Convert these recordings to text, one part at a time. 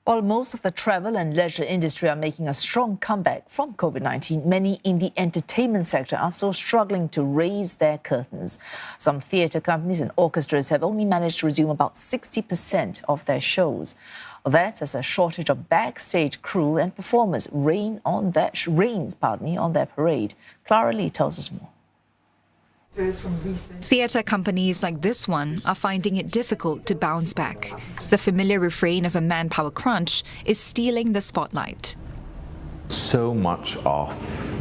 While most of the travel and leisure industry are making a strong comeback from COVID-19, many in the entertainment sector are still struggling to raise their curtains. Some theatre companies and orchestras have only managed to resume about 60% of their shows. That's as a shortage of backstage crew and performers rains on their parade. Clara Lee tells us more. Theatre companies like this one are finding it difficult to bounce back. The familiar refrain of a manpower crunch is stealing the spotlight. So much of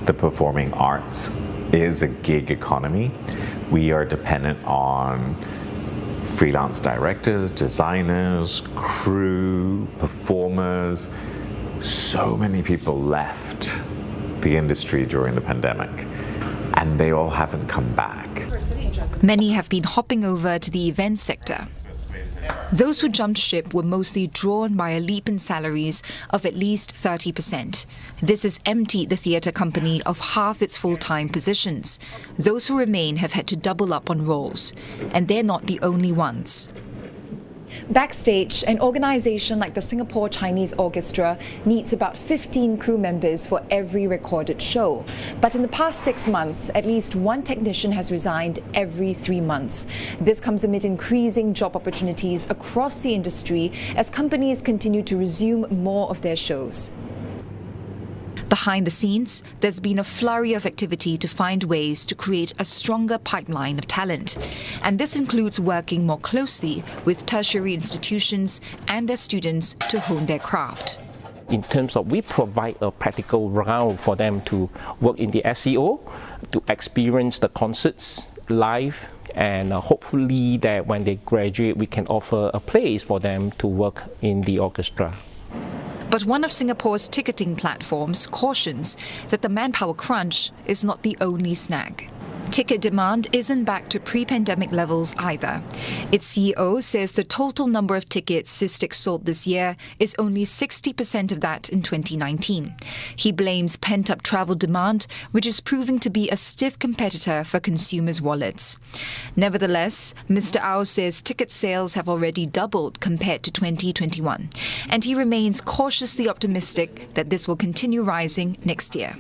the performing arts is a gig economy. We are dependent on freelance directors, designers, crew, performers. So many people left the industry during the pandemic, and they all haven't come back. Many have been hopping over to the event sector. Those who jumped ship were mostly drawn by a leap in salaries of at least 30%. This has emptied the theatre company of half its full-time positions. Those who remain have had to double up on roles, and they're not the only ones. Backstage, an organisation like the Singapore Chinese Orchestra needs about 15 crew members for every recorded show. But in the past 6 months, at least one technician has resigned every 3 months. This comes amid increasing job opportunities across the industry as companies continue to resume more of their shows. Behind the scenes, there's been a flurry of activity to find ways to create a stronger pipeline of talent. And this includes working more closely with tertiary institutions and their students to hone their craft. In terms of, we provide a practical route for them to work in the SEO, to experience the concerts live, and hopefully that when they graduate, we can offer a place for them to work in the orchestra. But one of Singapore's ticketing platforms cautions that the manpower crunch is not the only snag. Ticket demand isn't back to pre-pandemic levels either. Its CEO says the total number of tickets SISTIC sold this year is only 60% of that in 2019. He blames pent-up travel demand, which is proving to be a stiff competitor for consumers' wallets. Nevertheless, Mr. Au says ticket sales have already doubled compared to 2021, and he remains cautiously optimistic that this will continue rising next year.